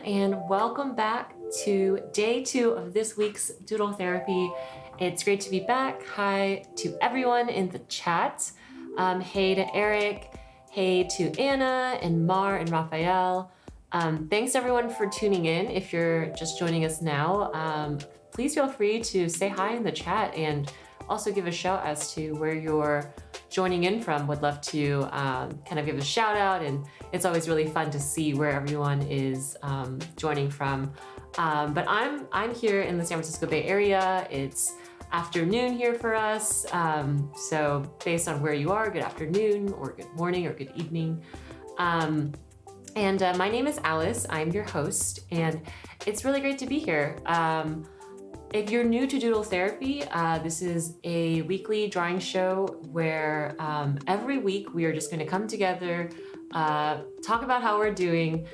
and welcome back to day 2 of this week's Doodle Therapy. It's great to be back. Hi to everyone in the chat. Hey to Eric, hey to Anna and Mar and Raphael. Thanks everyone for tuning in. If you're just joining us now, please feel free to say hi in the chat and also give a shout as to where you're joining in from. Would love to kind of give a shout out, and it's always really fun to see where everyone is joining from. But I'm here in the San Francisco Bay Area. It's afternoon here for us. So based on where you are, good afternoon or good morning or good evening. And my name is Alice. I'm your host, and it's really great to be here. If you're new to Doodle Therapy, this is a weekly drawing show where every week we are just going to come together, talk about how we're doing,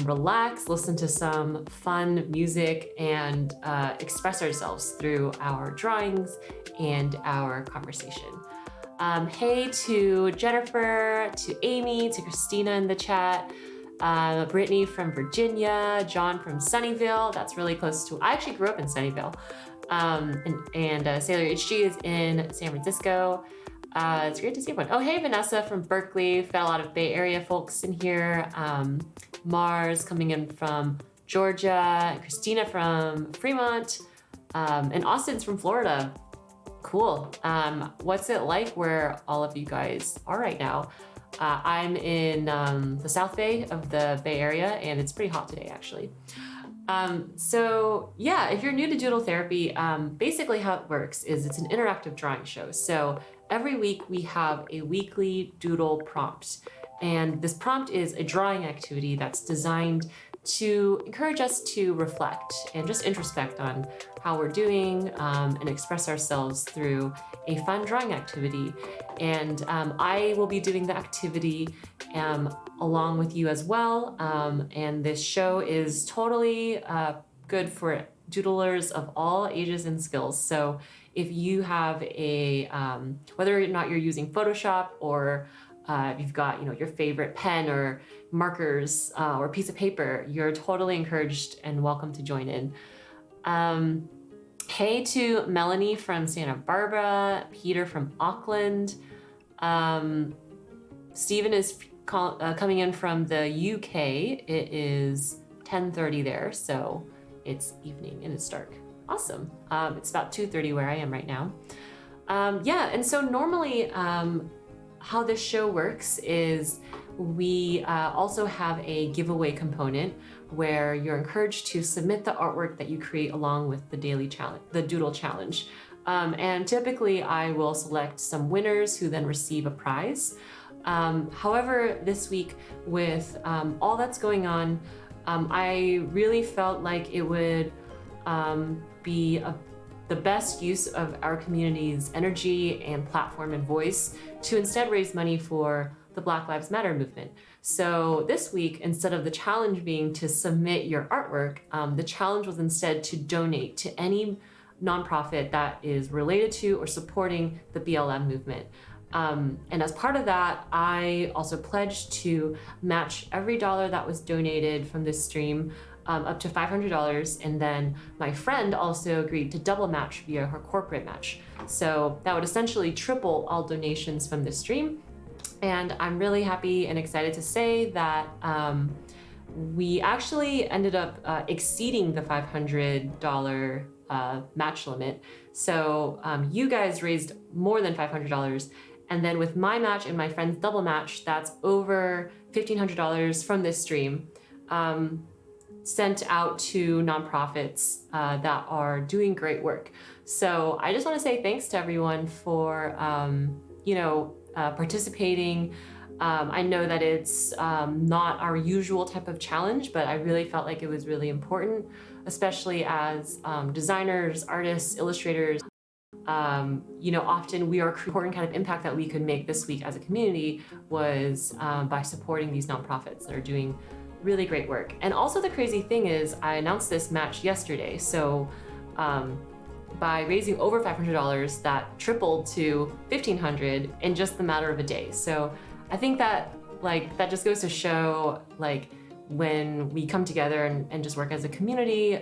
relax, listen to some fun music, and express ourselves through our drawings and our conversation. Hey to Jennifer, to Amy, to Christina in the chat. Brittany from Virginia, John from Sunnyvale. That's really close to, I actually grew up in Sunnyvale. And Sailor HG is in San Francisco. It's great to see everyone. Oh, hey, Vanessa from Berkeley. We've got a lot of Bay Area folks in here. Mars coming in from Georgia, Christina from Fremont, and Austin's from Florida. Cool. What's it like where all of you guys are right now? I'm in the South Bay of the Bay Area, and it's pretty hot today, actually. So yeah, if you're new to Doodle Therapy, basically how it works is it's an interactive drawing show. So every week we have a weekly doodle prompt, and this prompt is a drawing activity that's designed to encourage us to reflect and just introspect on how we're doing and express ourselves through a fun drawing activity. And I will be doing the activity along with you as well. And this show is totally good for doodlers of all ages and skills. So if you have a, whether or not you're using Photoshop or if you've got, your favorite pen or markers or piece of paper, you're totally encouraged and welcome to join in. Hey to Melanie from Santa Barbara, Peter from Auckland. Stephen is coming in from the UK. It is 10:30 there, so it's evening and it's dark. Awesome. It's about 2:30 where I am right now. Yeah, and so normally how this show works is we also have a giveaway component where you're encouraged to submit the artwork that you create along with the daily challenge, the Doodle Challenge. And typically I will select some winners who then receive a prize. However, this week with all that's going on, I really felt like it would be the best use of our community's energy and platform and voice to instead raise money for the Black Lives Matter movement. So this week, instead of the challenge being to submit your artwork, the challenge was instead to donate to any nonprofit that is related to or supporting the BLM movement. And as part of that, I also pledged to match every dollar that was donated from this stream up to $500, and then my friend also agreed to double match via her corporate match. So that would essentially triple all donations from this stream. And I'm really happy and excited to say that we actually ended up exceeding the $500 match limit. So you guys raised more than $500. And then with my match and my friend's double match, that's over $1,500 from this stream. Sent out to nonprofits that are doing great work. So I just want to say thanks to everyone for, participating. I know that it's not our usual type of challenge, but I really felt like it was really important, especially as designers, artists, illustrators. Often we are important kind of impact that we could make this week as a community was by supporting these nonprofits that are doing really great work. And also the crazy thing is I announced this match yesterday. So by raising over $500, that tripled to $1,500 in just the matter of a day. So I think that that just goes to show when we come together and just work as a community,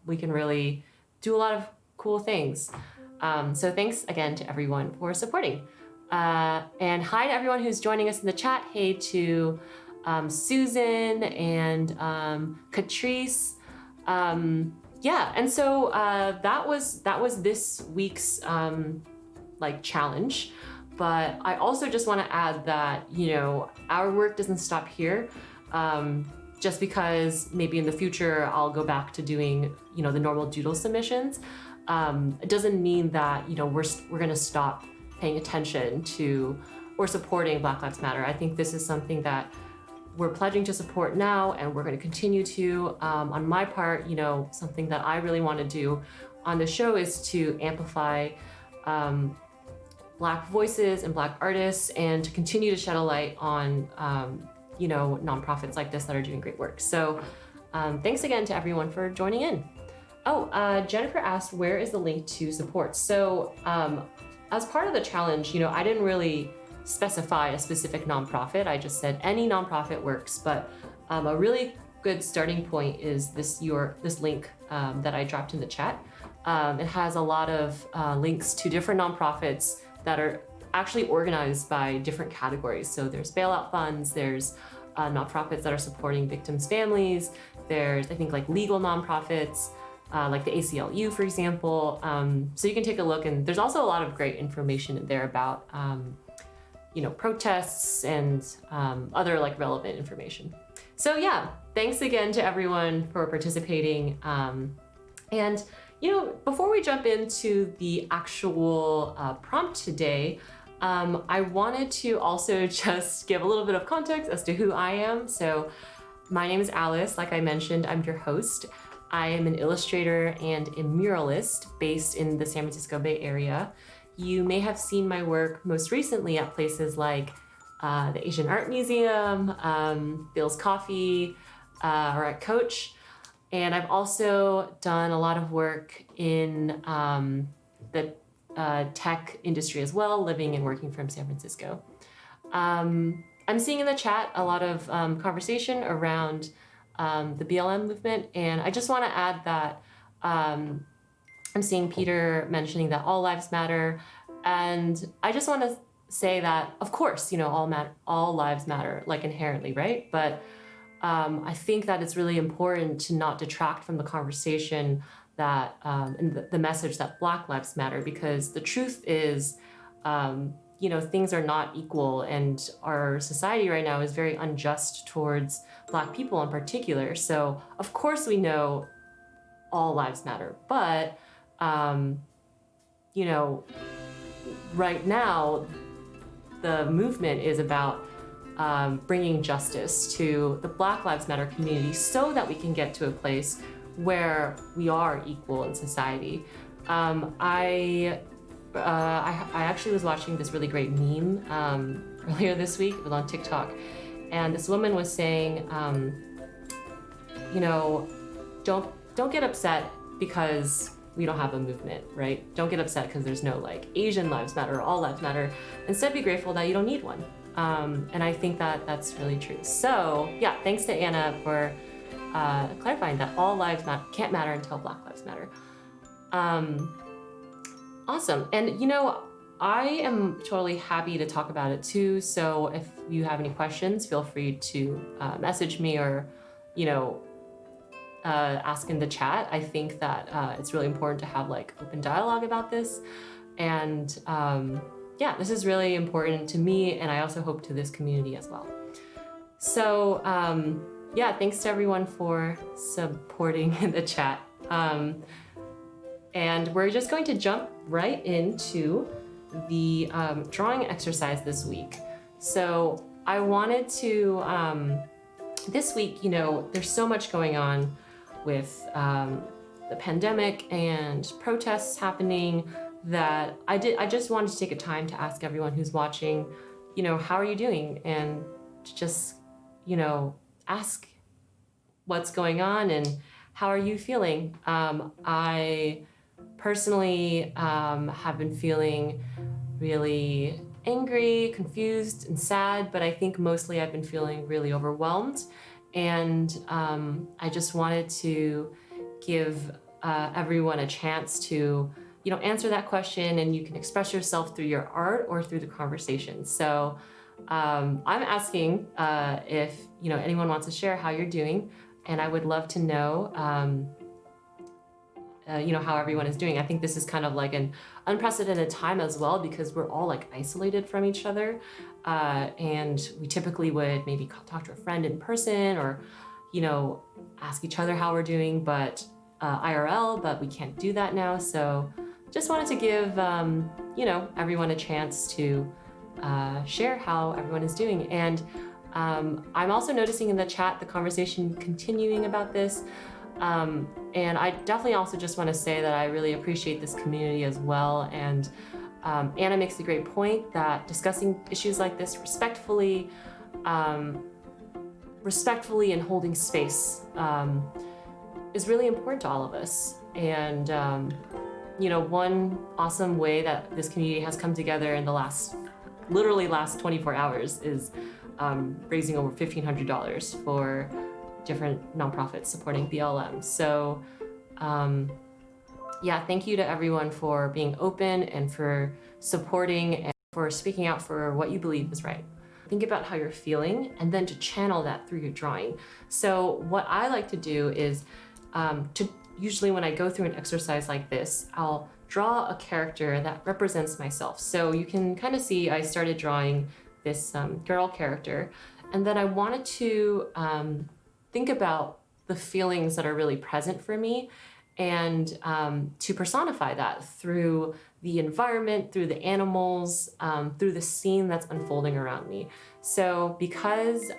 we can really do a lot of cool things. So thanks again to everyone for supporting. And hi to everyone who's joining us in the chat. Hey to Susan and Catrice. Yeah, and so that was this week's like challenge. But I also just want to add that, you know, our work doesn't stop here. Just because maybe in the future I'll go back to doing, you know, the normal doodle submissions. It doesn't mean that, you know, we're going to stop paying attention to or supporting Black Lives Matter. I think this is something that we're pledging to support now, and we're going to continue to. On my part, you know, something that I really want to do on the show is to amplify Black voices and Black artists, and to continue to shed a light on, you know, nonprofits like this that are doing great work. So thanks again to everyone for joining in. Oh, Jennifer asked, where is the link to support? So as part of the challenge, you know, I didn't really specify a specific nonprofit. I just said any nonprofit works, but a really good starting point is this link that I dropped in the chat. It has a lot of links to different nonprofits that are actually organized by different categories. So there's bailout funds, there's nonprofits that are supporting victims' families, there's, I think, like legal nonprofits, like the ACLU, for example. So you can take a look, and there's also a lot of great information in there about, you know, protests and other like relevant information. So yeah, thanks again to everyone for participating. And you know, before we jump into the actual prompt today, I wanted to also just give a little bit of context as to who I am. So my name is Alice. Like I mentioned, I'm your host. I am an illustrator and a muralist based in the San Francisco Bay Area. You may have seen my work most recently at places like the Asian Art Museum, Bill's Coffee, or at Coach. And I've also done a lot of work in the tech industry as well, living and working from San Francisco. I'm seeing in the chat a lot of conversation around the BLM movement, and I just want to add that I'm seeing Peter mentioning that all lives matter, and I just want to say that, of course, you know, all lives matter, like inherently, right? But I think that it's really important to not detract from the conversation that and the message that Black Lives Matter, because the truth is, you know, things are not equal, and our society right now is very unjust towards Black people in particular. So of course we know all lives matter, but you know, right now the movement is about bringing justice to the Black Lives Matter community so that we can get to a place where we are equal in society. I actually was watching this really great meme earlier this week. It was on TikTok, and this woman was saying, you know, don't get upset because we don't have a movement, right? Don't get upset because there's no like Asian lives matter or all lives matter. Instead, be grateful that you don't need one. And I think that that's really true. So yeah, thanks to Anna for clarifying that all lives can't matter until Black Lives Matter. Awesome. And you know, I am totally happy to talk about it too. So if you have any questions, feel free to message me or, you know, ask in the chat. I think that it's really important to have like open dialogue about this. And yeah, this is really important to me, and I also hope to this community as well. So yeah, thanks to everyone for supporting in the chat. And we're just going to jump right into the drawing exercise this week. So I wanted to, this week, you know, there's so much going on with the pandemic and protests happening that I just wanted to take a time to ask everyone who's watching, you know, how are you doing? And to just, you know, ask what's going on and how are you feeling? I personally have been feeling really angry, confused, and sad, but I think mostly I've been feeling really overwhelmed. And I just wanted to give everyone a chance to, answer that question, and you can express yourself through your art or through the conversation. So I'm asking if, anyone wants to share how you're doing, and I would love to know, how everyone is doing. I think this is kind of like an unprecedented time as well, because we're all like isolated from each other. And we typically would maybe talk to a friend in person, or, ask each other how we're doing, but IRL, but we can't do that now. So just wanted to give, everyone a chance to share how everyone is doing. And I'm also noticing in the chat, the conversation continuing about this. And I definitely also just want to say that I really appreciate this community as well. And Anna makes a great point that discussing issues like this respectfully and holding space is really important to all of us. And one awesome way that this community has come together in the literally last 24 hours is raising over $1,500 for different nonprofits supporting BLM. So thank you to everyone for being open and for supporting and for speaking out for what you believe is right. Think about how you're feeling and then to channel that through your drawing. So what I like to do is usually when I go through an exercise like this, I'll draw a character that represents myself. So you can kind of see I started drawing this girl character, and then I wanted to think about the feelings that are really present for me, and to personify that through the environment, through the animals, through the scene that's unfolding around me. So because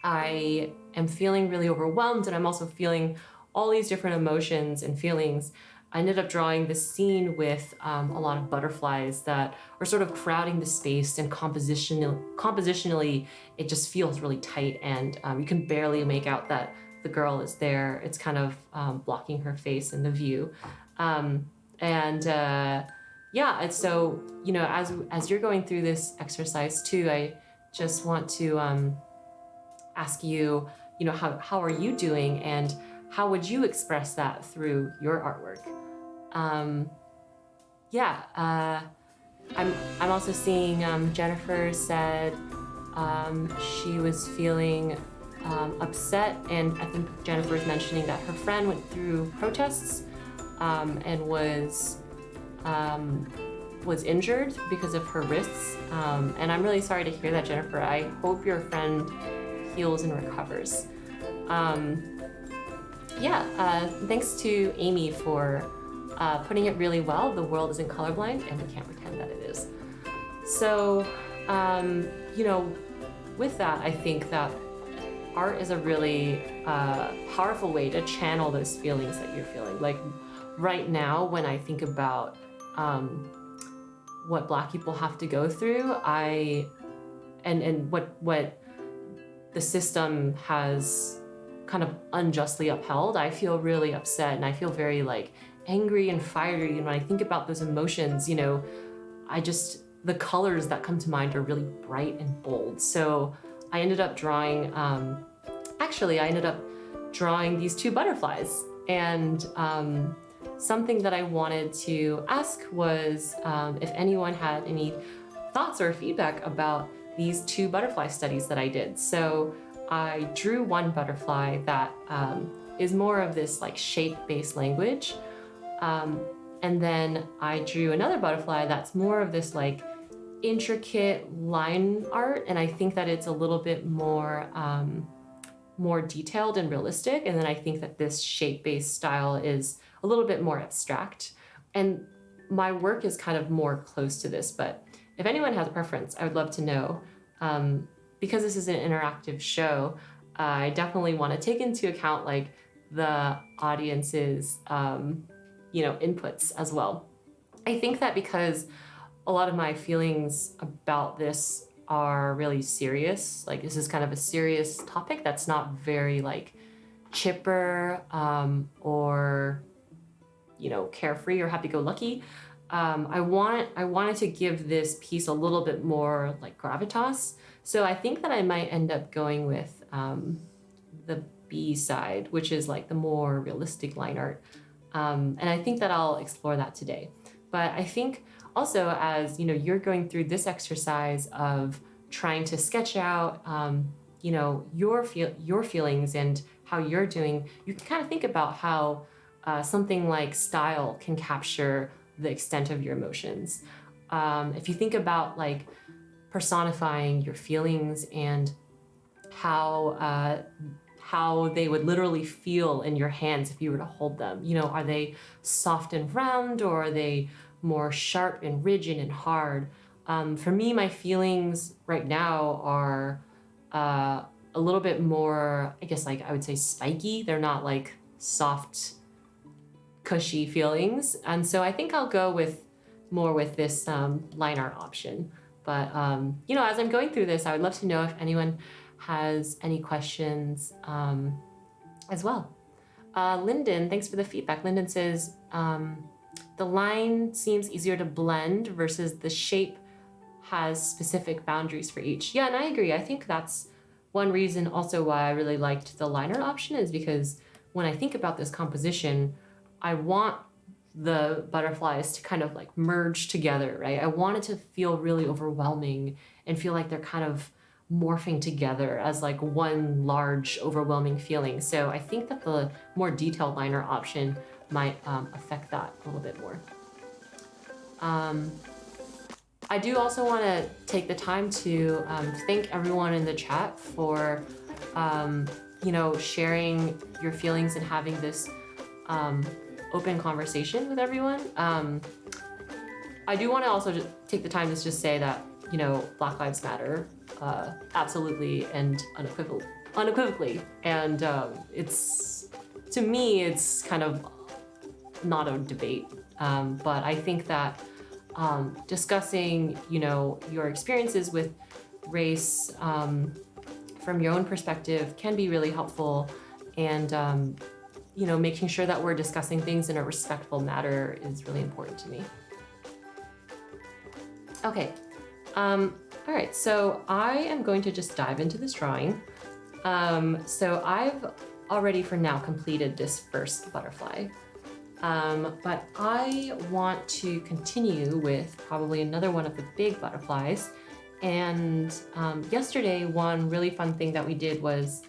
I am feeling really overwhelmed, and I'm also feeling all these different emotions and feelings, I ended up drawing this scene with a lot of butterflies that are sort of crowding the space, and compositionally, it just feels really tight, and you can barely make out that the girl is there. It's kind of blocking her face in the view. And so, as you're going through this exercise too, I just want to ask you, how are you doing, and how would you express that through your artwork? I'm also seeing Jennifer said she was feeling upset, and I think Jennifer is mentioning that her friend went through protests and was injured because of her wrists. And I'm really sorry to hear that, Jennifer. I hope your friend heals and recovers. Thanks to Amy for putting it really well. The world isn't colorblind, and we can't pretend that it is. So, with that, I think that art is a really powerful way to channel those feelings that you're feeling. Like right now, when I think about what Black people have to go through, and what the system has kind of unjustly upheld, I feel really upset, and I feel very angry and fiery. And when I think about those emotions, the colors that come to mind are really bright and bold. So I ended up drawing, these two butterflies. And something that I wanted to ask was if anyone had any thoughts or feedback about these two butterfly studies that I did. So I drew one butterfly that is more of this shape-based language. And then I drew another butterfly that's more of this intricate line art. And I think that it's a little bit more detailed and realistic. And then I think that this shape-based style is a little bit more abstract. And my work is kind of more close to this, but if anyone has a preference, I would love to know. Because this is an interactive show, I definitely want to take into account the audience's inputs as well. I think that because a lot of my feelings about this are really serious, this is kind of a serious topic that's not very chipper or carefree or happy-go-lucky. I wanted to give this piece a little bit more gravitas. So I think that I might end up going with the B side, which is like the more realistic line art. And I think that I'll explore that today. But I think also, as you know, you're going through this exercise of trying to sketch out, you know, your feelings and how you're doing, you can kind of think about how something like style can capture the extent of your emotions. If you think about like personifying your feelings and how they would literally feel in your hands if you were to hold them. You know, are they soft and round, or are they more sharp and rigid and hard? For me, my feelings right now are a little bit more, I guess, like I would say spiky. They're not like soft, cushy feelings. And so I think I'll go with more with this line art option. But, you know, as I'm going through this, I would love to know if anyone has any questions as well. Lyndon, thanks for the feedback. Lyndon says, the line seems easier to blend versus the shape has specific boundaries for each. Yeah, and I agree. I think that's one reason also why I really liked the liner option, is because when I think about this composition, I want the butterflies to kind of like merge together, right? I want it to feel really overwhelming and feel like they're kind of morphing together as like one large overwhelming feeling. So I think that the more detailed liner option might affect that a little bit more. I do also want to take the time to thank everyone in the chat for you know, sharing your feelings and having this open conversation with everyone. I do want to also just take the time to just say that, you know, Black Lives Matter, absolutely and unequivocally. And it's, to me, it's kind of not a debate. But I think that discussing, you know, your experiences with race from your own perspective can be really helpful. And you know, making sure that we're discussing things in a respectful manner is really important to me. Okay, all right, so I am going to just dive into this drawing. So I've already for now completed this first butterfly, but I want to continue with probably another one of the big butterflies. And yesterday, one really fun thing that we did was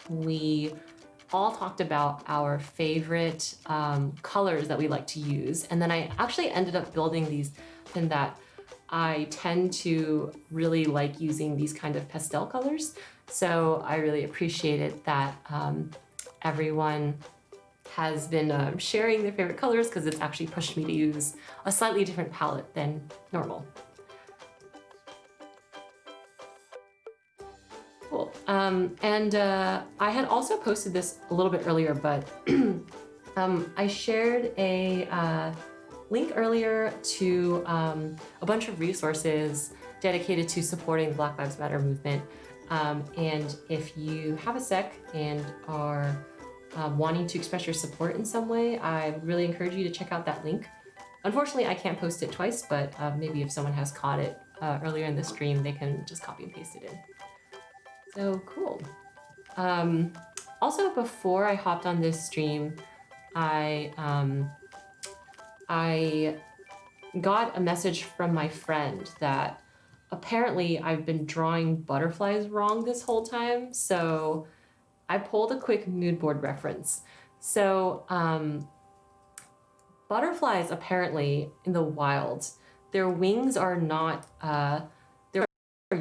we all talked about our favorite colors that we like to use. And then I actually ended up building these, and that I tend to really like using these kind of pastel colors. So I really appreciated that everyone has been sharing their favorite colors, because it's actually pushed me to use a slightly different palette than normal. Cool. I had also posted this a little bit earlier, but I shared a link earlier to a bunch of resources dedicated to supporting the Black Lives Matter movement. And if you have a sec and are wanting to express your support in some way, I really encourage you to check out that link. Unfortunately, I can't post it twice, but maybe if someone has caught it earlier in the stream, they can just copy and paste it in. So cool. Also, before I hopped on this stream, I got a message from my friend that apparently I've been drawing butterflies wrong this whole time. So I pulled a quick mood board reference. So butterflies apparently in the wild, their wings are not, they're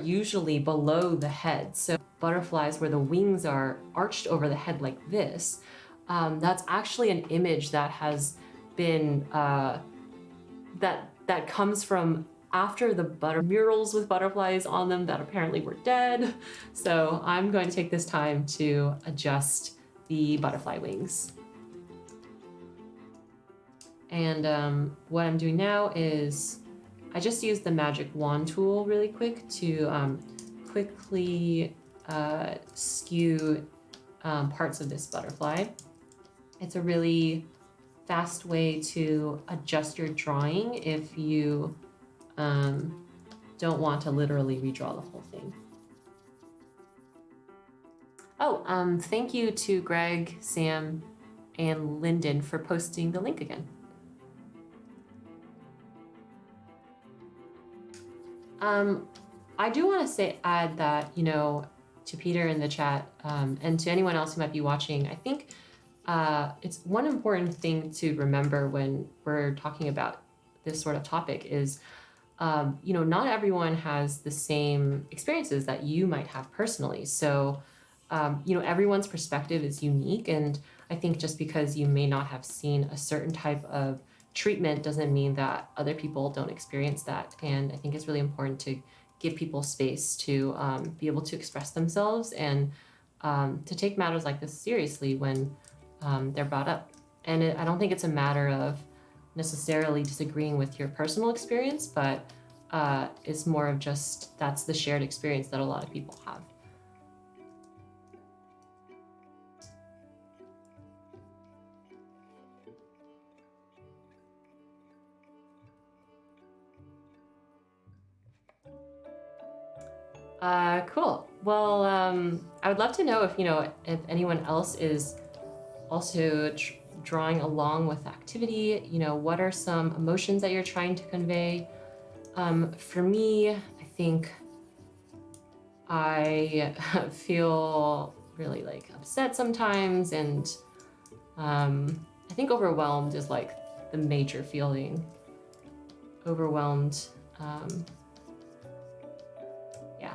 usually below the head. So butterflies where the wings are arched over the head like this, that's actually an image that has been, that comes from after the murals with butterflies on them that apparently were dead. So I'm going to take this time to adjust the butterfly wings. And what I'm doing now is I just use the magic wand tool really quick to quickly skew parts of this butterfly. It's a really fast way to adjust your drawing if you don't want to literally redraw the whole thing. Oh, thank you to Greg, Sam, and Lyndon for posting the link again. I do want to add that, you know, to Peter in the chat, and to anyone else who might be watching, I think it's one important thing to remember when we're talking about this sort of topic is, you know, not everyone has the same experiences that you might have personally. So, you know, everyone's perspective is unique. And I think just because you may not have seen a certain type of treatment doesn't mean that other people don't experience that. And I think it's really important to give people space to be able to express themselves and to take matters like this seriously when they're brought up. And I don't think it's a matter of necessarily disagreeing with your personal experience, but it's more of just that's the shared experience that a lot of people have. Cool. Well, I would love to know if, you know, if anyone else is also drawing along with the activity. You know, what are some emotions that you're trying to convey? For me, I think I feel really like upset sometimes, and I think overwhelmed is like the major feeling. Overwhelmed. Yeah.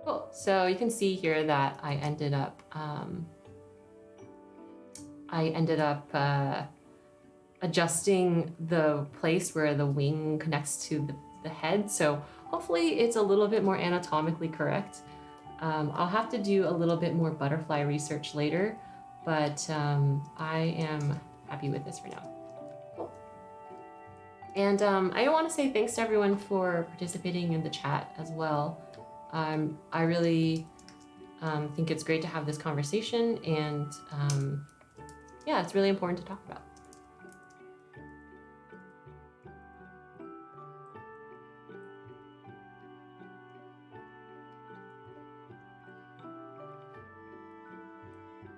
Cool. So you can see here that I ended up adjusting the place where the wing connects to the head. So hopefully it's a little bit more anatomically correct. I'll have to do a little bit more butterfly research later, but I am happy with this for now. Cool. And I want to say thanks to everyone for participating in the chat as well. I really think it's great to have this conversation, and yeah, it's really important to talk about.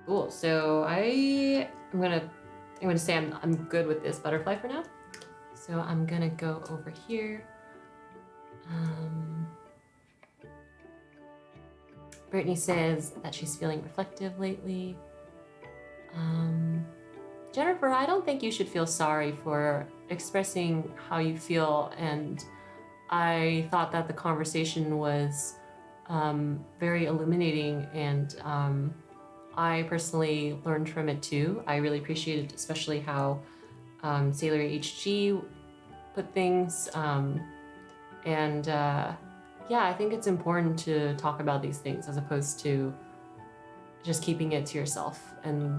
Cool. So I'm gonna say I'm good with this butterfly for now. So I'm gonna go over here. Brittany says that she's feeling reflective lately. Jennifer, I don't think you should feel sorry for expressing how you feel, and I thought that the conversation was very illuminating, and I personally learned from it too. I really appreciated especially how Sailor HG put things, and yeah, I think it's important to talk about these things as opposed to just keeping it to yourself and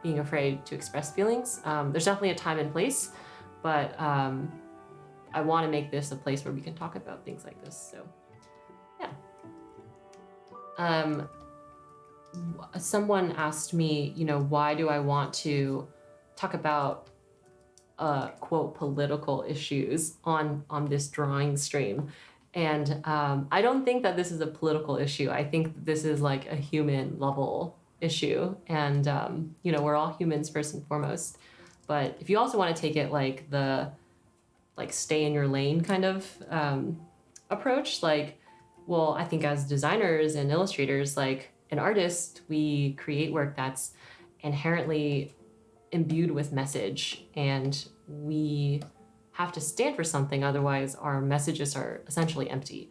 being afraid to express feelings. There's definitely a time and place, but I want to make this a place where we can talk about things like this. So yeah. Someone asked me, you know, why do I want to talk about quote political issues on this drawing stream? And I don't think that this is a political issue. I think this is like a human level issue, and you know, we're all humans first and foremost. But if you also want to take it like the stay in your lane kind of approach, like, well, I think as designers and illustrators, like an artist, we create work that's inherently imbued with message, and we have to stand for something, otherwise our messages are essentially empty.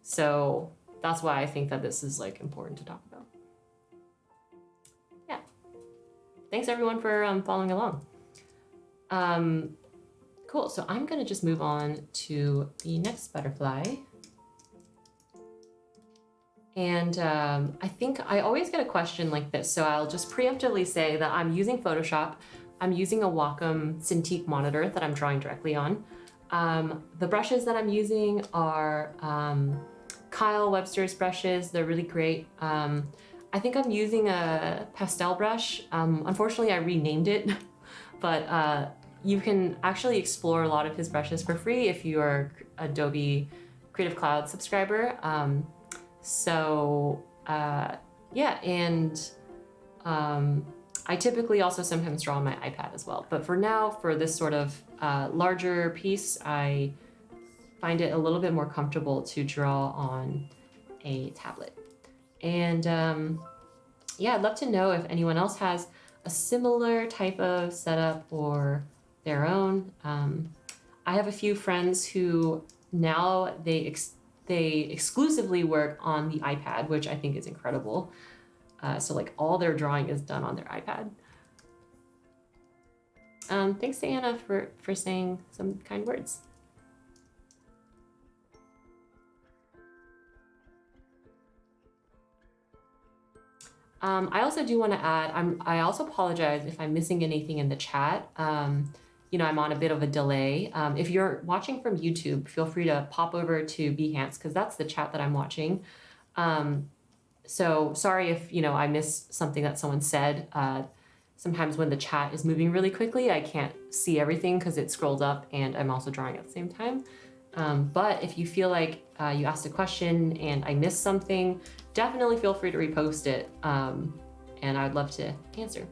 So that's why I think that this is like important to talk about. Yeah. Thanks everyone for following along. Cool, so I'm gonna just move on to the next butterfly. And I think I always get a question like this, so I'll just preemptively say that I'm using Photoshop. I'm using a Wacom Cintiq monitor that I'm drawing directly on. The brushes that I'm using are Kyle Webster's brushes. They're really great. I think I'm using a pastel brush. Unfortunately, I renamed it, but you can actually explore a lot of his brushes for free if you are Adobe Creative Cloud subscriber. Yeah, and I typically also sometimes draw on my iPad as well. But for now, for this sort of larger piece, I find it a little bit more comfortable to draw on a tablet. And yeah, I'd love to know if anyone else has a similar type of setup or their own. I have a few friends who now they exclusively work on the iPad, which I think is incredible. So like all their drawing is done on their iPad. Thanks to Anna for saying some kind words. I also do want to add, I also apologize if I'm missing anything in the chat. You know, I'm on a bit of a delay. If you're watching from YouTube, feel free to pop over to Behance because that's the chat that I'm watching. So sorry if, you know, I missed something that someone said. Sometimes when the chat is moving really quickly, I can't see everything because it scrolls up and I'm also drawing at the same time. But if you feel like you asked a question and I missed something, definitely feel free to repost it. And I'd love to answer.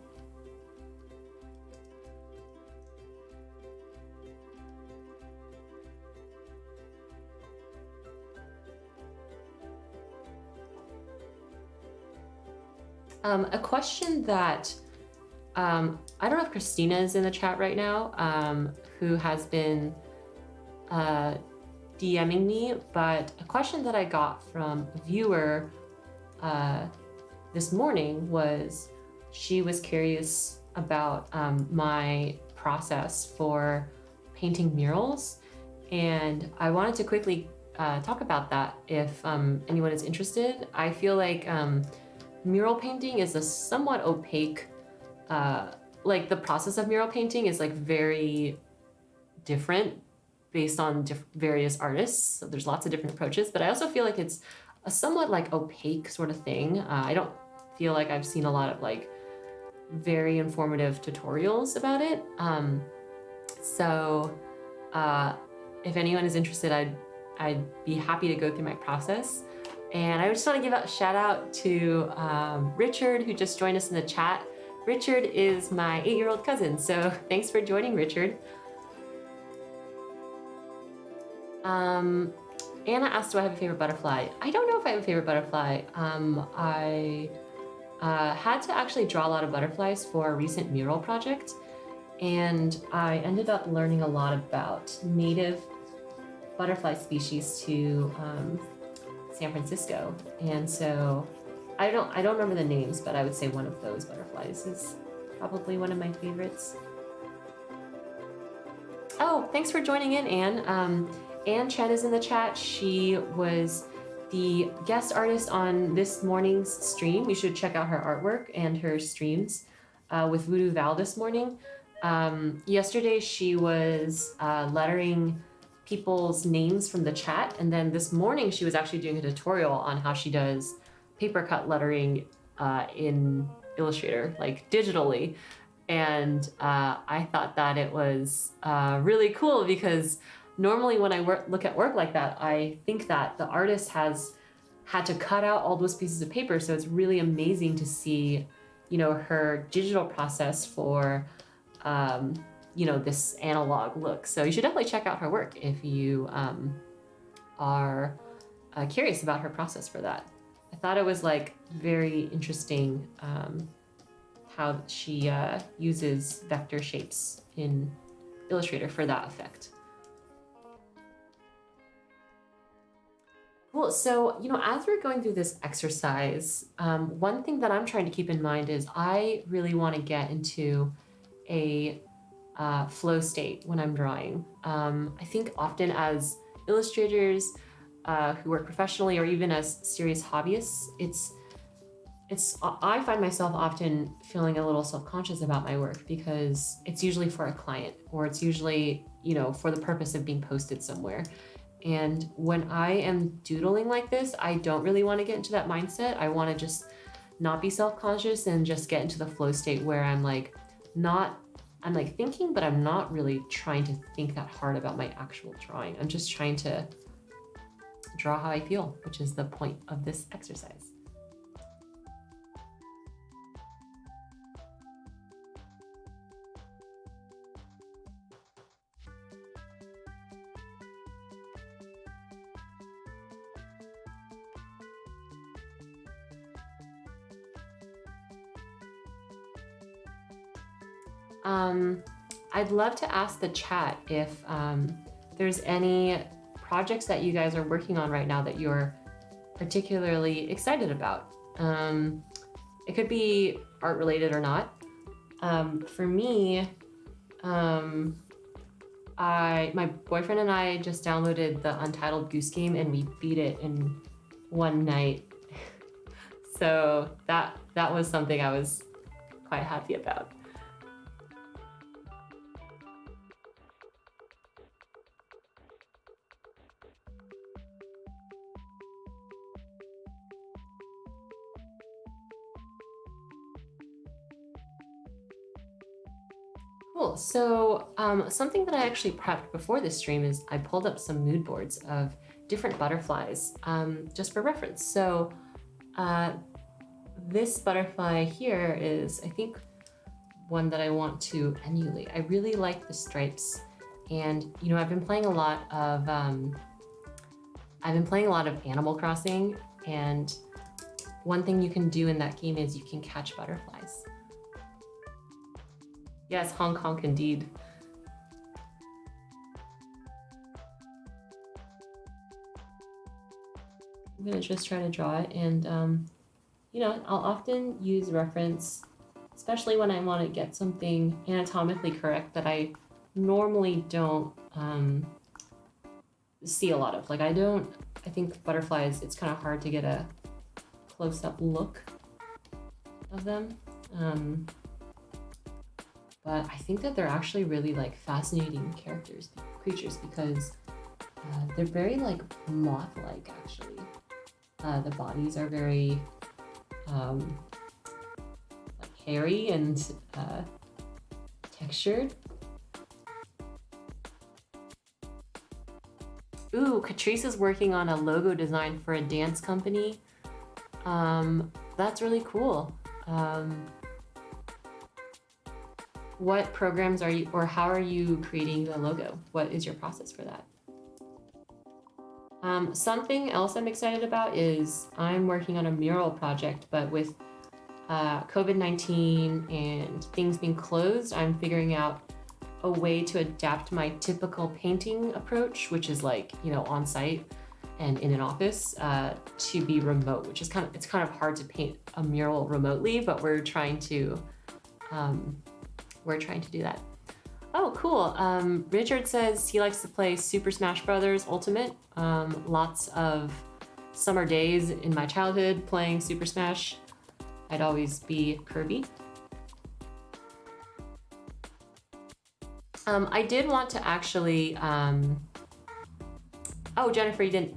A question that, I don't know if Christina is in the chat right now, who has been DMing me, but a question that I got from a viewer this morning was, she was curious about my process for painting murals. And I wanted to quickly talk about that if anyone is interested. I feel like mural painting is a somewhat opaque, like the process of mural painting is like very different based on various artists. So there's lots of different approaches, but I also feel like it's a somewhat like opaque sort of thing. I don't feel like I've seen a lot of like very informative tutorials about it. So if anyone is interested, I'd be happy to go through my process. And I just want to give a shout out to Richard, who just joined us in the chat. Richard is my 8-year-old cousin, so thanks for joining, Richard. Anna asked, do I have a favorite butterfly? I don't know if I have a favorite butterfly. I had to actually draw a lot of butterflies for a recent mural project, and I ended up learning a lot about native butterfly species to San Francisco. And so I don't remember the names, but I would say one of those butterflies is probably one of my favorites. Oh, thanks for joining in, Anne. Anne Chen is in the chat. She was the guest artist on this morning's stream. You should check out her artwork and her streams with Voodoo Val this morning. Yesterday, she was lettering people's names from the chat. And then this morning, she was actually doing a tutorial on how she does paper cut lettering in Illustrator, like digitally. And I thought that it was really cool because normally when I look at work like that, I think that the artist has had to cut out all those pieces of paper. So it's really amazing to see, you know, her digital process for, you know, this analog look. So you should definitely check out her work if you are curious about her process for that. I thought it was like very interesting how she uses vector shapes in Illustrator for that effect. Cool, so, you know, as we're going through this exercise, one thing that I'm trying to keep in mind is I really want to get into a flow state when I'm drawing. I think often as illustrators who work professionally or even as serious hobbyists, I find myself often feeling a little self-conscious about my work because it's usually for a client or it's usually, you know, for the purpose of being posted somewhere. And when I am doodling like this, I don't really want to get into that mindset. I want to just not be self-conscious and just get into the flow state where I'm like not I'm like thinking, but I'm not really trying to think that hard about my actual drawing. I'm just trying to draw how I feel, which is the point of this exercise. I'd love to ask the chat if there's any projects that you guys are working on right now that you're particularly excited about. It could be art related or not. For me, my boyfriend and I just downloaded the Untitled Goose Game and we beat it in one night. So that was something I was quite happy about. Cool. So something that I actually prepped before this stream is I pulled up some mood boards of different butterflies just for reference. So this butterfly here is, I think, one that I want to emulate. I really like the stripes, and you know, I've been playing a lot of Animal Crossing, and one thing you can do in that game is you can catch butterflies. Yes, Hong Kong indeed. I'm gonna just try to draw it, and you know, I'll often use reference, especially when I want to get something anatomically correct that I normally don't see a lot of. Like I think butterflies, it's kind of hard to get a close-up look of them. But I think that they're actually really like fascinating creatures, because they're very like moth-like actually. The bodies are very like hairy and textured. Ooh, Catrice is working on a logo design for a dance company. That's really cool. What programs are you, or how are you creating the logo? What is your process for that? Something else I'm excited about is I'm working on a mural project, but with COVID-19 and things being closed, I'm figuring out a way to adapt my typical painting approach, which is like, you know, on site and in an office, to be remote, which is it's kind of hard to paint a mural remotely, but we're trying to do that. Oh, cool. Richard says he likes to play Super Smash Bros. Ultimate. Lots of summer days in my childhood playing Super Smash. I'd always be Kirby. I did want to actually, oh, Jennifer, you didn't,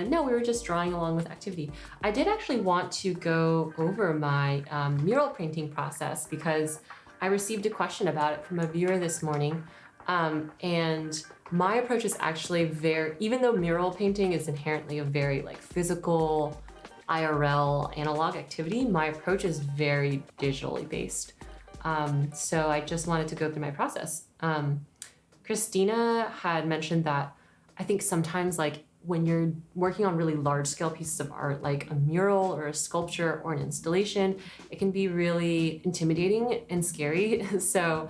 no, we were just drawing along with activity. I did actually want to go over my mural painting process because I received a question about it from a viewer this morning. And my approach is actually even though mural painting is inherently a very like physical, IRL, analog activity, my approach is very digitally based. So I just wanted to go through my process. Christina had mentioned that I think sometimes like when you're working on really large scale pieces of art, like a mural or a sculpture or an installation, it can be really intimidating and scary. So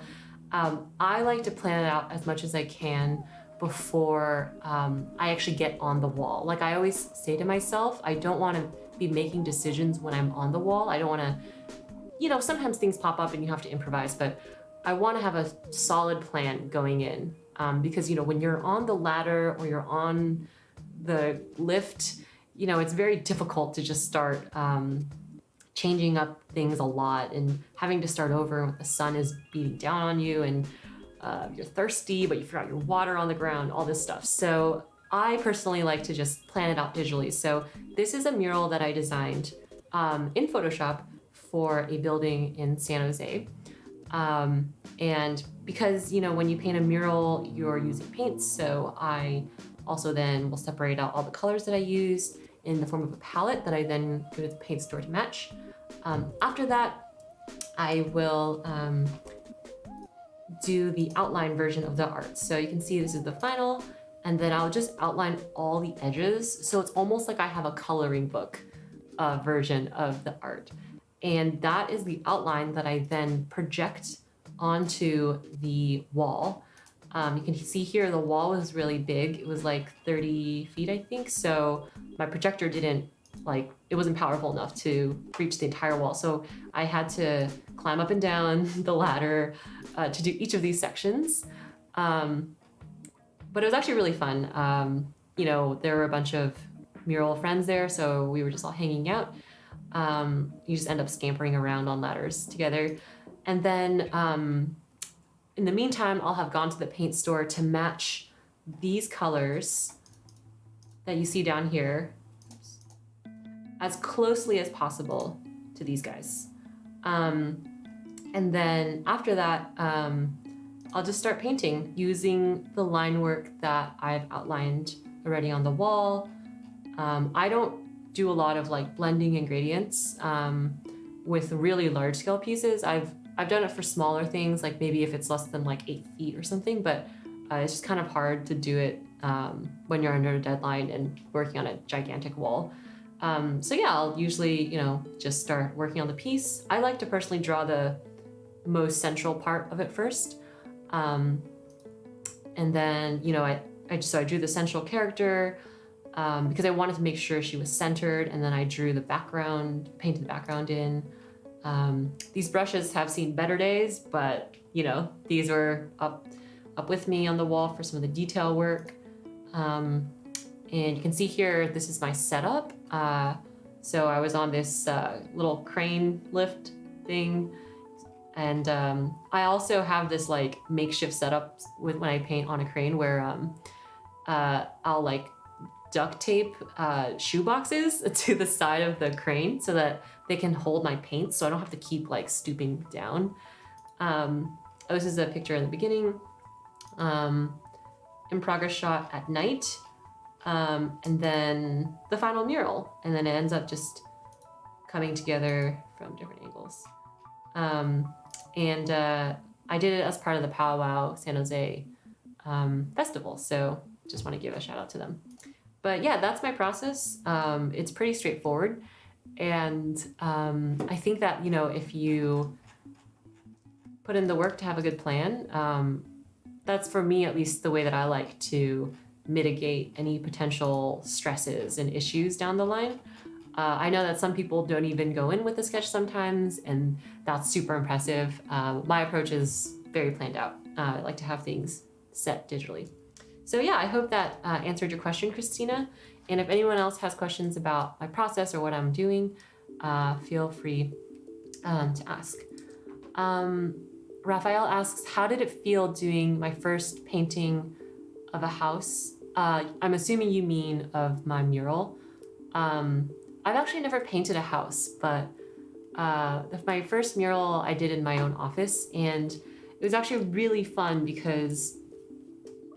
I like to plan it out as much as I can before I actually get on the wall. Like I always say to myself, I don't want to be making decisions when I'm on the wall. I don't want to, you know, sometimes things pop up and you have to improvise, but I want to have a solid plan going in, because, you know, when you're on the ladder or you're on the lift, you know, it's very difficult to just start changing up things a lot and having to start over when the sun is beating down on you and you're thirsty, but you forgot your water on the ground, all this stuff. So I personally like to just plan it out digitally. So this is a mural that I designed in Photoshop for a building in San Jose. And because, you know, when you paint a mural, you're using paints. So I also then will separate out all the colors that I used in the form of a palette that I then go to the paint store to match. After that, I will do the outline version of the art. So you can see this is the final, and then I'll just outline all the edges. So it's almost like I have a coloring book version of the art. And that is the outline that I then project onto the wall. You can see here the wall was really big. It was like 30 feet, I think. So my projector didn't it wasn't powerful enough to reach the entire wall. So I had to climb up and down the ladder to do each of these sections. But it was actually really fun. You know, there were a bunch of mural friends there, so we were just all hanging out. You just end up scampering around on ladders together. And then in the meantime, I'll have gone to the paint store to match these colors that you see down here as closely as possible to these guys. And then after that, I'll just start painting using the line work that I've outlined already on the wall. I don't do a lot of like blending and gradients with really large scale pieces. I've done it for smaller things, like maybe if it's less than like 8 feet or something, but it's just kind of hard to do it when you're under a deadline and working on a gigantic wall. So yeah, I'll usually, you know, just start working on the piece. I like to personally draw the most central part of it first. And then, you know, I drew the central character because I wanted to make sure she was centered, and then I drew the background, painted the background in. These brushes have seen better days, but you know, these were up with me on the wall for some of the detail work. And you can see here, this is my setup. So I was on this little crane lift thing. And I also have this like makeshift setup with when I paint on a crane where I'll like duct tape shoe boxes to the side of the crane so that they can hold my paint, so I don't have to keep like stooping down. This is a picture in the beginning. In progress shot at night. And then the final mural, and then it ends up just coming together from different angles. And I did it as part of the Powwow San Jose festival, so just want to give a shout out to them. But yeah, that's my process. It's pretty straightforward, and I think that, you know, if you put in the work to have a good plan, that's, for me at least, the way that I like to mitigate any potential stresses and issues down the line. I know that some people don't even go in with a sketch sometimes, and that's super impressive. My approach is very planned out. I like to have things set digitally. So yeah, I hope that answered your question, Christina. And if anyone else has questions about my process or what I'm doing, feel free to ask. Raphael asks, how did it feel doing my first painting of a house? I'm assuming you mean of my mural. I've actually never painted a house, but my first mural I did in my own office, and it was actually really fun because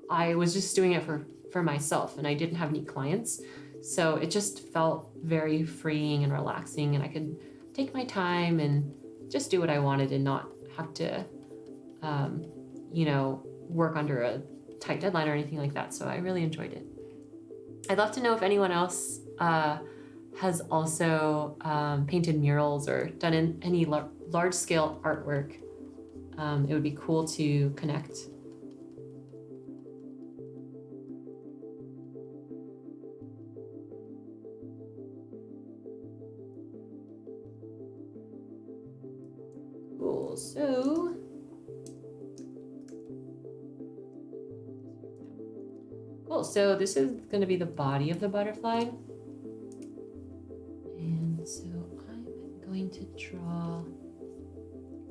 I was just doing it for myself, and I didn't have any clients. So it just felt very freeing and relaxing, and I could take my time and just do what I wanted and not have to, you know, work under a tight deadline or anything like that. So I really enjoyed it. I'd love to know if anyone else has also painted murals or done any large-scale artwork. It would be cool to connect. Cool, so cool. So this is going to be the body of the butterfly. And so I'm going to draw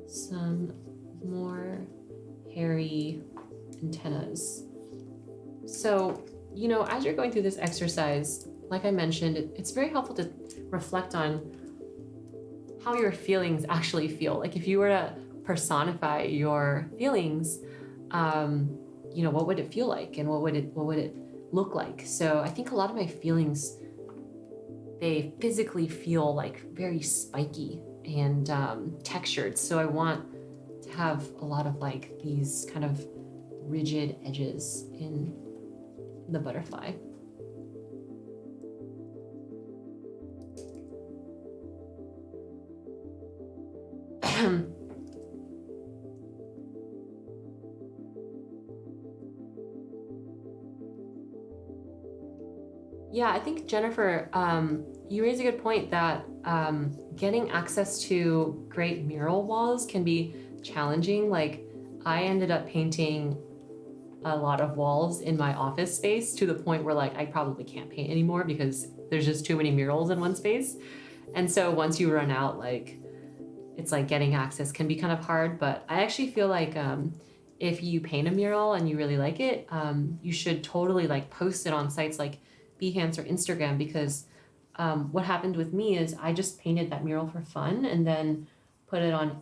some more hairy antennas. So, you know, as you're going through this exercise, like I mentioned, it's very helpful to reflect on how your feelings actually feel. Like if you were to personify your feelings, what would it feel like, and what would it look like? So I think a lot of my feelings, they physically feel like very spiky and textured. So I want to have a lot of like these kind of rigid edges in the butterfly. Yeah, I think Jennifer, you raise a good point that getting access to great mural walls can be challenging. Like, I ended up painting a lot of walls in my office space to the point where like I probably can't paint anymore because there's just too many murals in one space. And so once you run out, like, it's like getting access can be kind of hard. But I actually feel like if you paint a mural and you really like it, you should totally like post it on sites like Behance or Instagram, because what happened with me is I just painted that mural for fun and then put it on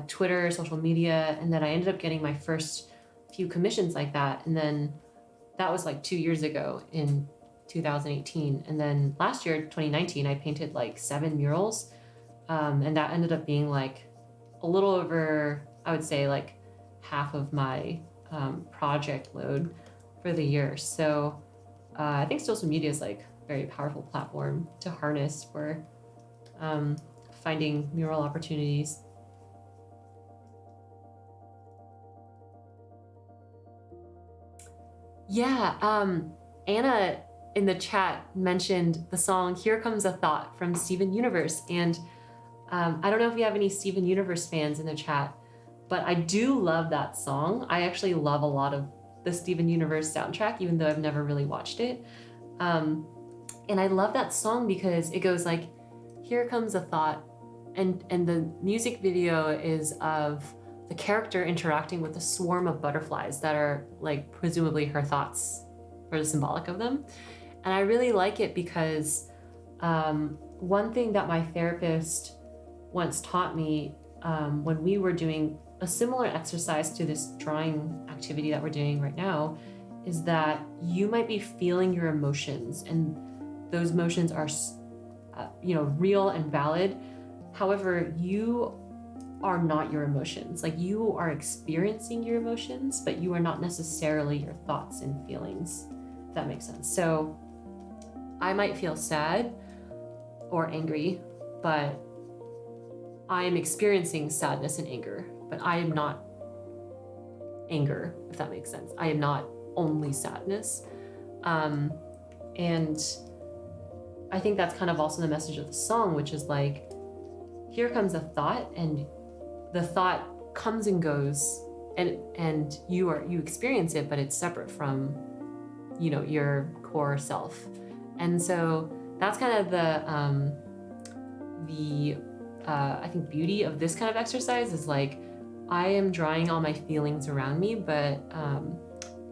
Twitter, social media, and then I ended up getting my first few commissions like that. And then that was like 2 years ago in 2018. And then last year, 2019, I painted like 7 murals. And that ended up being like a little over, I would say, like half of my project load for the year. So I think social media is like a very powerful platform to harness for finding mural opportunities. Yeah, Anna in the chat mentioned the song Here Comes a Thought from Steven Universe. And I don't know if we have any Steven Universe fans in the chat, but I do love that song. I actually love a lot of the Steven Universe soundtrack, even though I've never really watched it. And I love that song because it goes like, here comes a thought. And the music video is of the character interacting with a swarm of butterflies that are like presumably her thoughts, or the symbolic of them. And I really like it because one thing that my therapist once taught me when we were doing a similar exercise to this drawing activity that we're doing right now is that you might be feeling your emotions, and those emotions are real and valid. However, you are not your emotions. Like, you are experiencing your emotions, but you are not necessarily your thoughts and feelings, if that makes sense. So I might feel sad or angry, but I am experiencing sadness and anger, but I am not anger, if that makes sense. I am not only sadness. And I think that's kind of also the message of the song, which is like, here comes a thought, and the thought comes and goes, and you experience it, but it's separate from, your core self. And so that's kind of the I think beauty of this kind of exercise is like, I am drawing all my feelings around me, but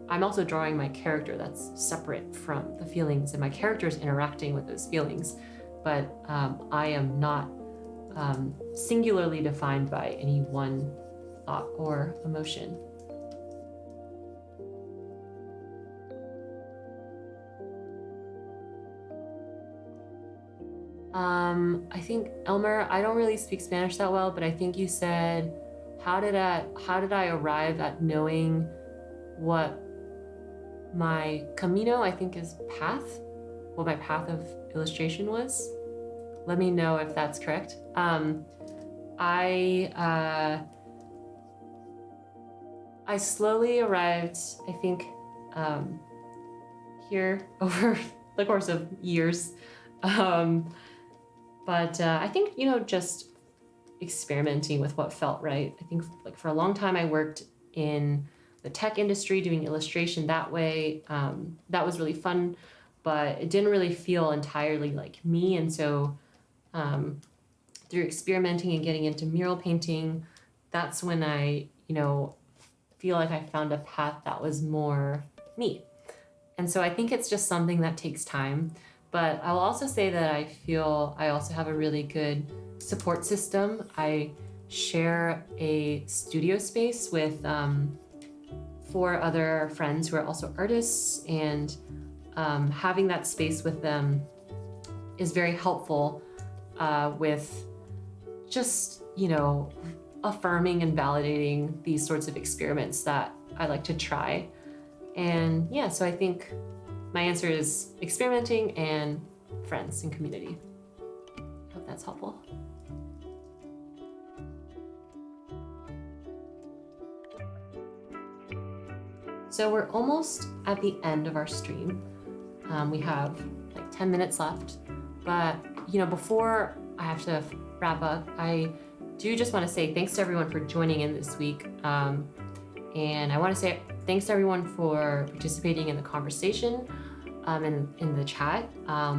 I'm also drawing my character that's separate from the feelings, and my character is interacting with those feelings, but I am not singularly defined by any one thought or emotion. I think, Elmer, I don't really speak Spanish that well, but I think you said, how did I arrive at knowing what my camino, I think, is path, what my path of illustration was? Let me know if that's correct. I slowly arrived, I think, here over the course of years. But I think, just experimenting with what felt right. I think like for a long time I worked in the tech industry doing illustration that way. That was really fun, but it didn't really feel entirely like me. And so through experimenting and getting into mural painting, that's when I, feel like I found a path that was more me. And so I think it's just something that takes time. But I'll also say that I feel I also have a really good support system. I share a studio space with 4 other friends who are also artists, and having that space with them is very helpful with just, affirming and validating these sorts of experiments that I like to try. And yeah, so I think my answer is experimenting and friends and community. I hope that's helpful. So we're almost at the end of our stream. We have like 10 minutes left, but before I have to wrap up, I do just want to say thanks to everyone for joining in this week. And I want to say thanks to everyone for participating in the conversation in the chat,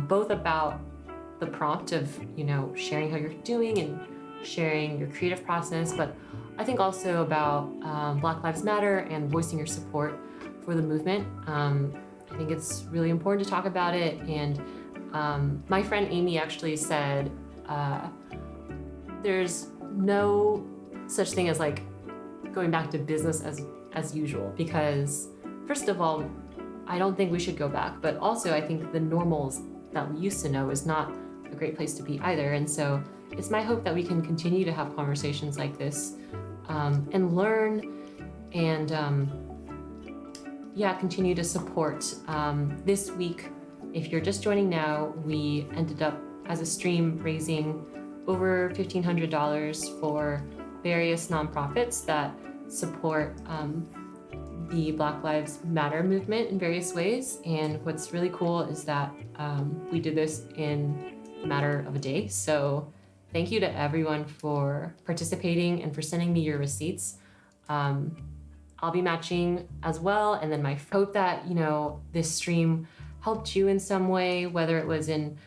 both about the prompt of, sharing how you're doing and sharing your creative process, but I think also about Black Lives Matter and voicing your support for the movement. I think it's really important to talk about it. And my friend Amy actually said, there's no such thing as like going back to business as usual, because first of all, I don't think we should go back, but also I think the normals that we used to know is not a great place to be either. And so it's my hope that we can continue to have conversations like this and learn and continue to support. This week, if you're just joining now, we ended up as a stream raising over $1,500 for various nonprofits that support the Black Lives Matter movement in various ways. And what's really cool is that we did this in a matter of a day. So thank you to everyone for participating and for sending me your receipts. I'll be matching as well. And then my hope that, this stream helped you in some way, whether it was in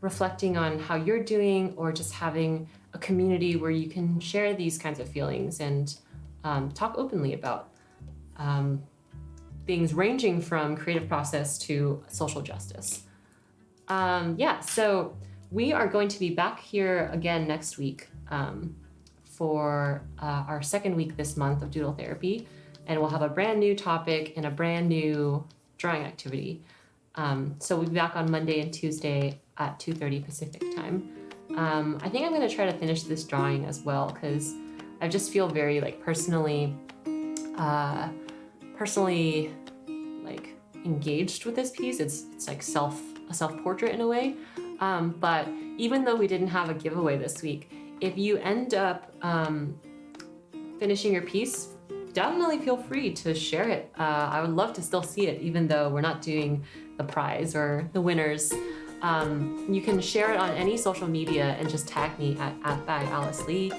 reflecting on how you're doing or just having a community where you can share these kinds of feelings and talk openly about things ranging from creative process to social justice. So we are going to be back here again next week for our second week this month of Doodle Therapy, and we'll have a brand new topic and a brand new drawing activity. So we'll be back on Monday and Tuesday at 2:30 Pacific time. I think I'm going to try to finish this drawing as well, because I just feel very personally like engaged with this piece. It's like a self-portrait in a way. But even though we didn't have a giveaway this week, if you end up finishing your piece, definitely feel free to share it. I would love to still see it, even though we're not doing the prize or the winners. You can share it on any social media and just tag me at @AliceLee.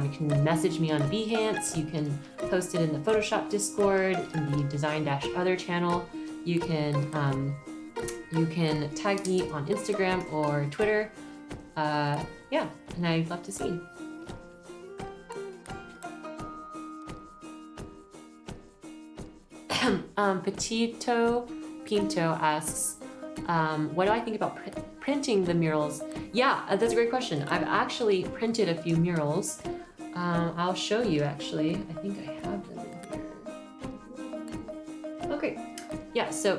You can message me on Behance. You can post it in the Photoshop Discord, in the Design-Other channel. You can tag me on Instagram or Twitter. And I'd love to see you. Petito Pinto asks, what do I think about printing the murals? Yeah, that's a great question. I've actually printed a few murals. I'll show you actually. I think I have them in here. Okay. Yeah, so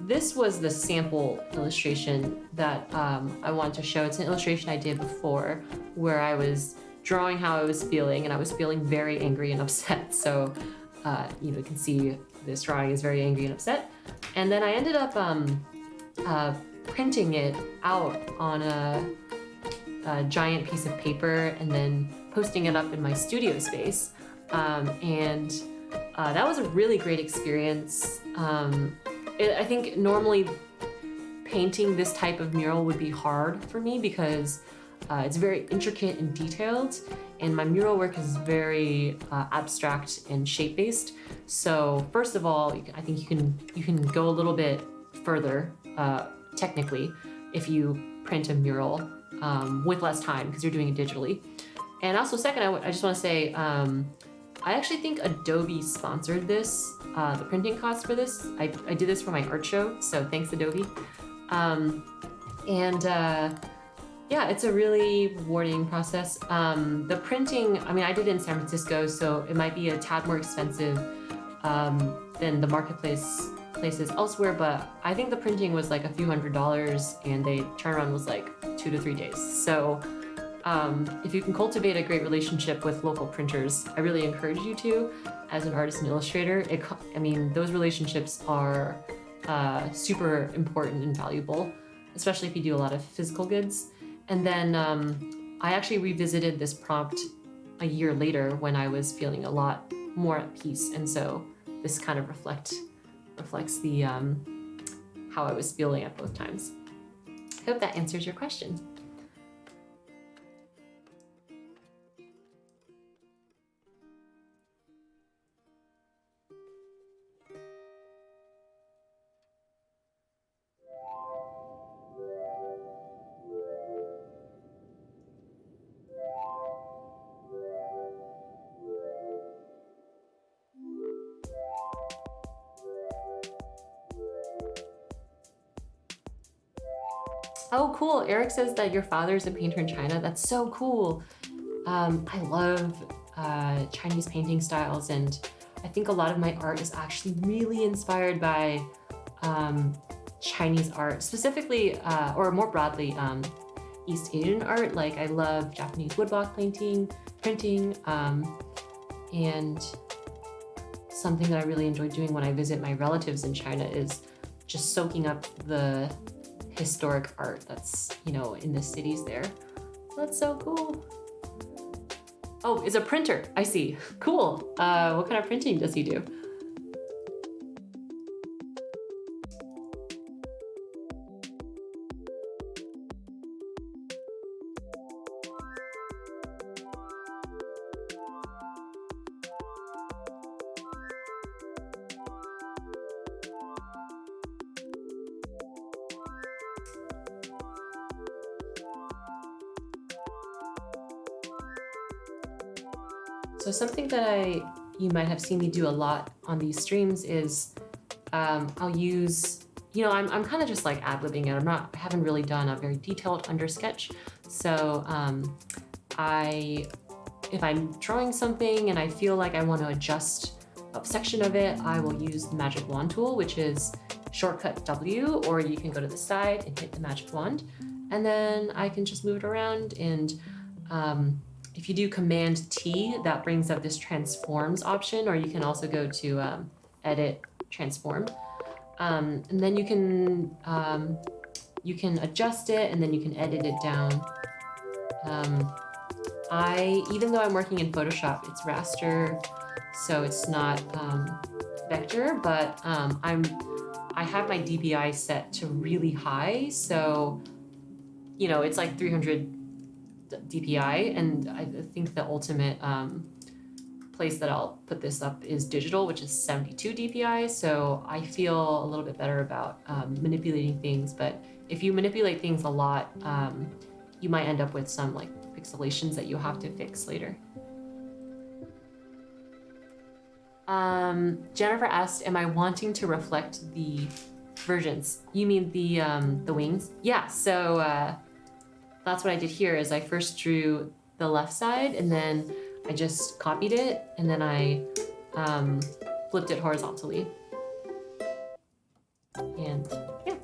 this was the sample illustration that I wanted to show. It's an illustration I did before where I was drawing how I was feeling, and I was feeling very angry and upset. So, you can see this drawing is very angry and upset. And then I ended up printing it out on a giant piece of paper and then posting it up in my studio space. That was a really great experience. I think normally painting this type of mural would be hard for me because it's very intricate and detailed, and my mural work is very abstract and shape-based. So first of all, I think you can go a little bit further technically if you print a mural with less time because you're doing it digitally. And also second, I just want to say I actually think Adobe sponsored this, the printing costs for this. I did this for my art show, so thanks Adobe. Yeah, it's a really rewarding process. The printing, I mean, I did it in San Francisco, so it might be a tad more expensive than the marketplace places elsewhere, but I think the printing was like a few $100s and the turnaround was like 2 to 3 days. So if you can cultivate a great relationship with local printers, I really encourage you to as an artist and illustrator. I mean, those relationships are super important and valuable, especially if you do a lot of physical goods. And then I actually revisited this prompt a year later when I was feeling a lot more at peace. And so this kind of reflects the how I was feeling at both times. I hope that answers your question. Oh, cool. Eric says that your father's a painter in China. That's so cool. I love Chinese painting styles, and I think a lot of my art is actually really inspired by Chinese art, specifically, or more broadly, East Asian art. Like I love Japanese woodblock printing, and something that I really enjoy doing when I visit my relatives in China is just soaking up the historic art that's, you know, in the cities there. That's so cool. Oh, it's a printer. I see. Cool. What kind of printing does he do? So something that you might have seen me do a lot on these streams is I'll use, you know, I'm kind of just like ad-libbing it. I haven't really done a very detailed under sketch. So if I'm drawing something and I feel like I want to adjust a section of it, I will use the magic wand tool, which is shortcut W, or you can go to the side and hit the magic wand. And then I can just move it around, and if you do Command T, that brings up this transforms option, or you can also go to edit transform. And then you can adjust it, and then you can edit it down. Even though I'm working in Photoshop, it's raster, so it's not vector, but I have my DPI set to really high, so you know, it's like 300 DPI, and I think the ultimate place that I'll put this up is digital, which is 72 DPI, so I feel a little bit better about manipulating things. But if you manipulate things a lot, you might end up with some like pixelations that you have to fix later. Jennifer asked, am I wanting to reflect the versions? You mean the wings? Yeah, so that's what I did here. Is I first drew the left side, and then I just copied it, and then I flipped it horizontally. And yeah.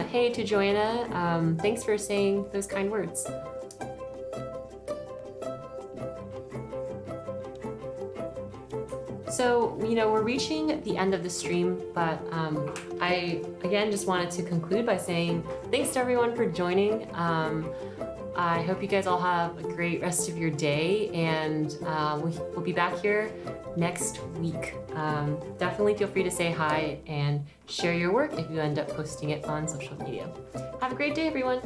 Hey to Joanna, thanks for saying those kind words. So, you know, we're reaching the end of the stream, but I, again, just wanted to conclude by saying thanks to everyone for joining. I hope you guys all have a great rest of your day, and we'll be back here next week. Definitely feel free to say hi and share your work if you end up posting it on social media. Have a great day, everyone.